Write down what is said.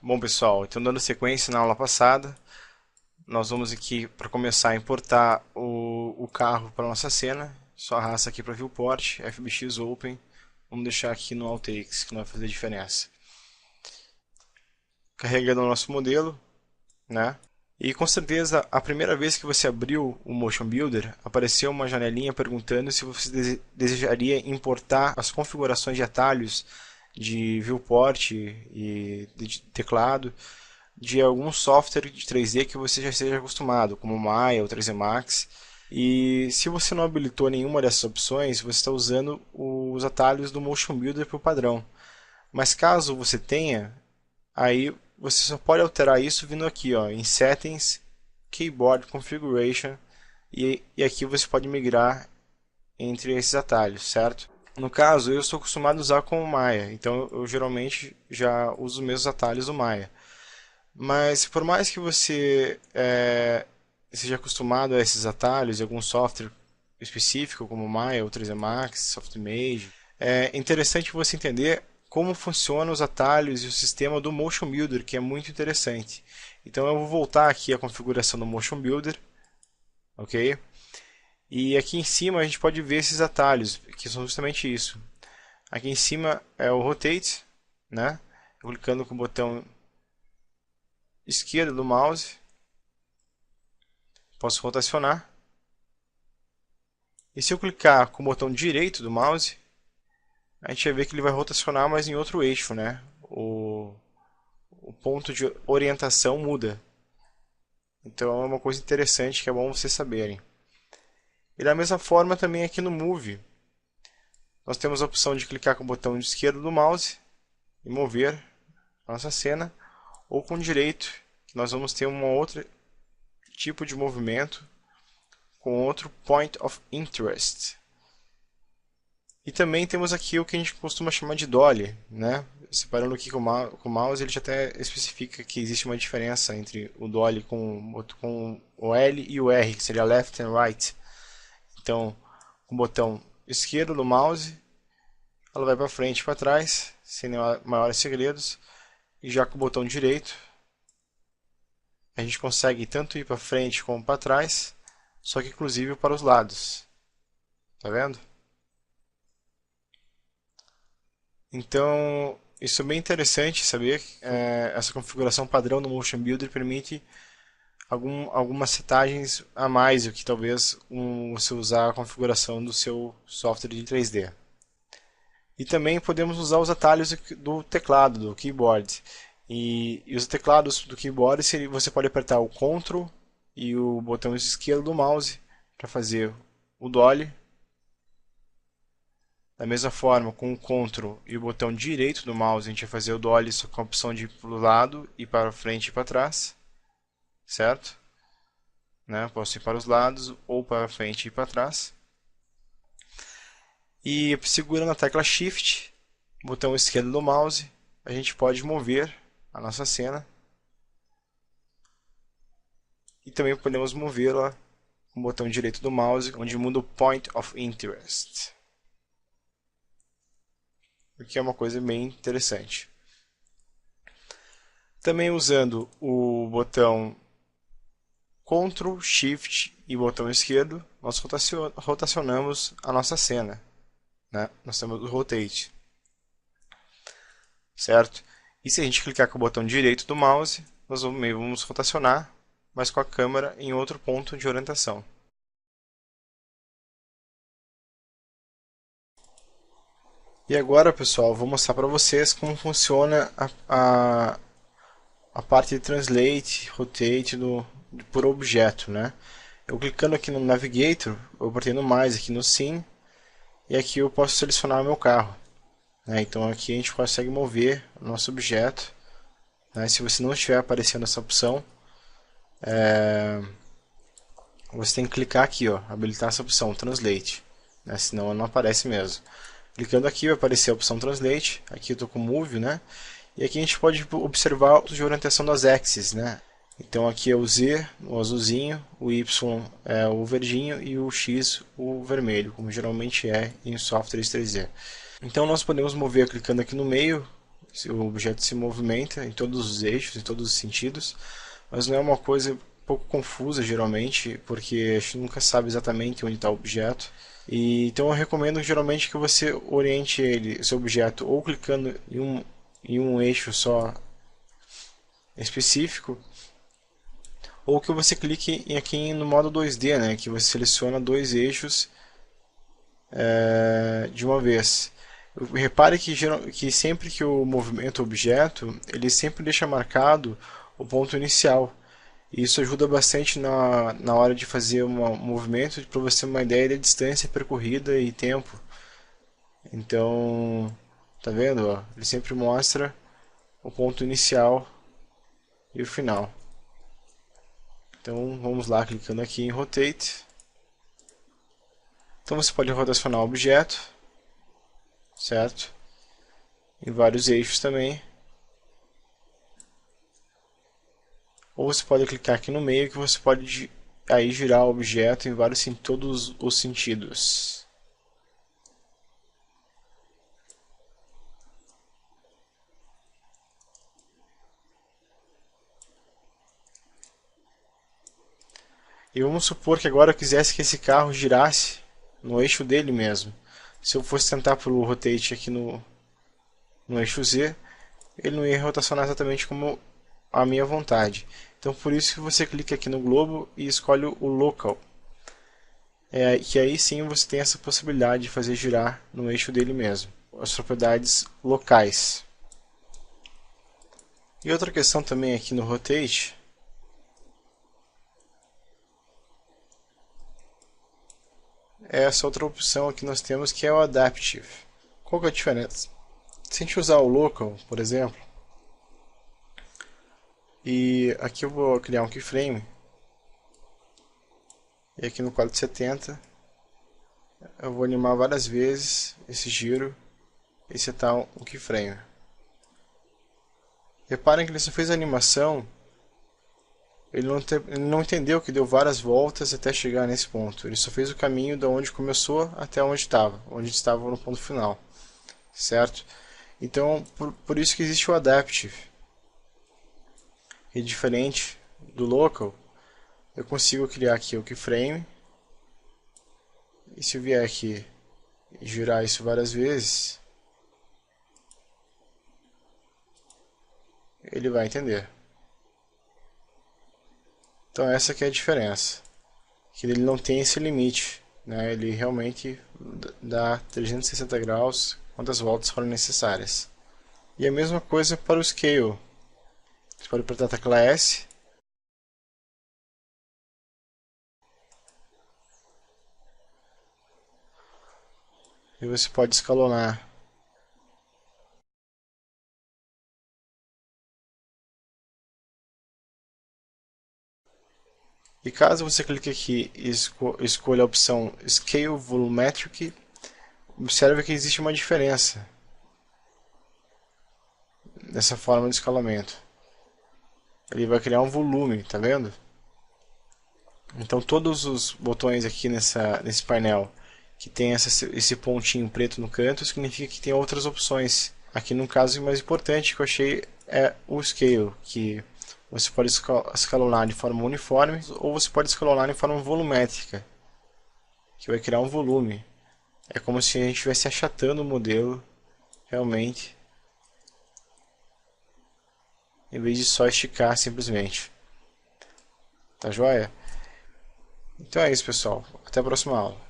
Bom pessoal, então dando sequência na aula passada, nós vamos aqui para começar a importar o carro para nossa cena. Só arrasta aqui para Viewport, FBX Open, vamos deixar aqui no Outtakes que não vai fazer diferença. Carregando o nosso modelo, né? E com certeza a primeira vez que você abriu o Motion Builder, apareceu uma janelinha perguntando se você desejaria importar as configurações de atalhos de viewport e de teclado de algum software de 3D que você já esteja acostumado, como o Maya ou 3D Max. E se você não habilitou nenhuma dessas opções, você está usando os atalhos do Motion Builder para o padrão. Mas caso você tenha, aí você só pode alterar isso vindo aqui, ó, em Settings, Keyboard Configuration, e aqui você pode migrar entre esses atalhos, certo? No caso, eu estou acostumado a usar com o Maya, então eu geralmente já uso os mesmos atalhos do Maya. Mas por mais que você seja acostumado a esses atalhos, algum software específico como o Maya ou 3D Max, Softimage, é interessante você entender como funcionam os atalhos e o sistema do Motion Builder, que é muito interessante. Então eu vou voltar aqui à configuração do Motion Builder, ok? E aqui em cima a gente pode ver esses atalhos, que são justamente isso. Aqui em cima é o Rotate, né? Clicando com o botão esquerdo do mouse, posso rotacionar. E se eu clicar com o botão direito do mouse, a gente vai ver que ele vai rotacionar, mas em outro eixo, né? O ponto de orientação muda. Então é uma coisa interessante que é bom vocês saberem. E da mesma forma também aqui no Move, nós temos a opção de clicar com o botão esquerdo do mouse e mover a nossa cena, ou com o direito, que nós vamos ter um outro tipo de movimento com outro Point of Interest. E também temos aqui o que a gente costuma chamar de dolly, né? Separando aqui com o mouse, ele já até especifica que existe uma diferença entre o dolly com o L e o R, que seria left and right. Então, com o botão esquerdo do mouse, ela vai para frente e para trás, sem maiores segredos. E já com o botão direito, a gente consegue tanto ir para frente como para trás, só que inclusive para os lados. Tá vendo? Então, isso é bem interessante saber. Essa configuração padrão do Motion Builder permite algumas setagens a mais do que talvez você usar a configuração do seu software de 3D. E também podemos usar os atalhos do teclado, do keyboard. E os teclados do keyboard você pode apertar o Ctrl e o botão esquerdo do mouse para fazer o dolly. Da mesma forma, com o Ctrl e o botão direito do mouse, a gente vai fazer o dolly só com a opção de ir para o lado e para frente e para trás, certo? Né? Posso ir para os lados ou para frente e para trás. E segurando a tecla Shift, botão esquerdo do mouse, a gente pode mover a nossa cena. E também podemos movê-la com o botão direito do mouse, onde muda o Point of Interest. O que é uma coisa bem interessante. Também usando o botão Ctrl, Shift e botão esquerdo, nós rotacionamos a nossa cena, né? Nós temos o Rotate, certo? E se a gente clicar com o botão direito do mouse, nós vamos rotacionar, mas com a câmera em outro ponto de orientação. E agora, pessoal, vou mostrar para vocês como funciona a parte de Translate, Rotate por objeto, né? Eu clicando aqui no Navigator, eu apertei no mais aqui no Sim, e aqui eu posso selecionar o meu carro, né? Então aqui a gente consegue mover o nosso objeto, né? Se você não estiver aparecendo essa opção, você tem que clicar aqui, ó, habilitar essa opção Translate, né? Senão ela não aparece mesmo. Clicando aqui vai aparecer a opção Translate, aqui eu estou com Move, né? E aqui a gente pode observar os de orientação das axes, né? Então aqui é o Z, o azulzinho, o Y é o verdinho e o X o vermelho, como geralmente é em softwares 3D. Então nós podemos mover clicando aqui no meio o objeto se movimenta em todos os eixos, em todos os sentidos, mas não é uma coisa um pouco confusa geralmente, porque a gente nunca sabe exatamente onde está o objeto. Então eu recomendo geralmente que você oriente ele, seu objeto, ou clicando em um eixo só específico, ou que você clique aqui no modo 2D, né, que você seleciona dois eixos de uma vez. Repare que sempre que eu movimento o objeto, ele sempre deixa marcado o ponto inicial. Isso ajuda bastante na hora de fazer um movimento, para você ter uma ideia da distância percorrida e tempo. Então, tá vendo? Ó? Ele sempre mostra o ponto inicial e o final. Então, vamos lá, clicando aqui em Rotate. Então, você pode rotacionar o objeto, certo? Em vários eixos também. Ou você pode clicar aqui no meio, que você pode aí girar o objeto em todos os sentidos. E vamos supor que agora eu quisesse que esse carro girasse no eixo dele mesmo. Se eu fosse tentar pelo Rotate aqui no eixo Z, ele não ia rotacionar exatamente como a minha vontade. Então por isso que você clica aqui no globo e escolhe o Local. Que aí sim você tem essa possibilidade de fazer girar no eixo dele mesmo. As propriedades locais. E outra questão também aqui no Rotate é essa outra opção que nós temos, que é o Adaptive. Qual que é a diferença? Se a gente usar o Local, por exemplo, e aqui eu vou criar um keyframe, e aqui no 470 eu vou animar várias vezes esse giro e setar um keyframe. Reparem que ele só fez a animação, ele não entendeu que deu várias voltas até chegar nesse ponto. Ele só fez o caminho de onde começou até onde estava no ponto final, certo? Então, por isso que existe o Adaptive. E diferente do Local, eu consigo criar aqui o keyframe, e se eu vier aqui e girar isso várias vezes, ele vai entender. Então essa que é a diferença, que ele não tem esse limite, né? Ele realmente dá 360 graus quantas voltas forem necessárias. E a mesma coisa para o Scale. Você pode apertar a tecla S e você pode escalonar. E caso você clique aqui e escolha a opção Scale Volumetric, observe que existe uma diferença nessa forma de escalamento. Ele vai criar um volume, tá vendo? Então todos os botões aqui nesse painel que tem esse pontinho preto no canto, significa que tem outras opções. Aqui no caso, o mais importante que eu achei é o Scale, que você pode escalonar de forma uniforme, ou você pode escalonar de forma volumétrica, que vai criar um volume. É como se a gente estivesse achatando o modelo, realmente, em vez de só esticar simplesmente. Tá joia? Então é isso, pessoal. Até a próxima aula.